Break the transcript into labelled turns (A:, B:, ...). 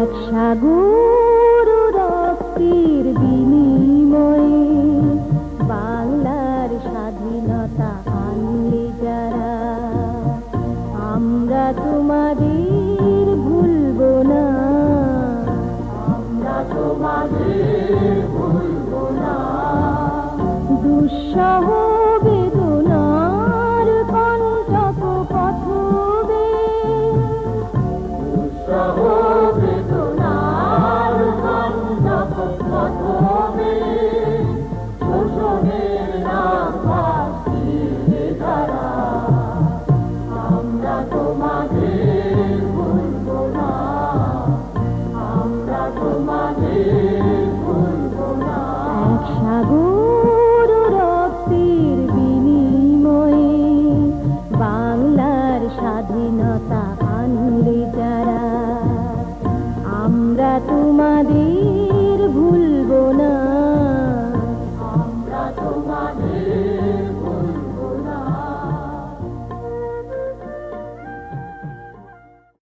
A: এক সাগর রক্তির বিনিময়ে বাংলার স্বাধীনতা আনলে যারা, আমরা তোমাদের ভুলব না, আমরা তোমাদের ভুলব না। দুঃসহ বেদনার কণ্টক পথবে, দুঃসহ বেদনার কণ্টক পথবে, শোষণের নাম ভাসিয়ে ধারা, আমরা তোমাদের ভুলব না, আমরা তোমাদের ভুলব না। এক সাগর রক্তের বিনিময়ে বাংলার স্বাধীনতা আনলে যারা, আমরা তোমাদের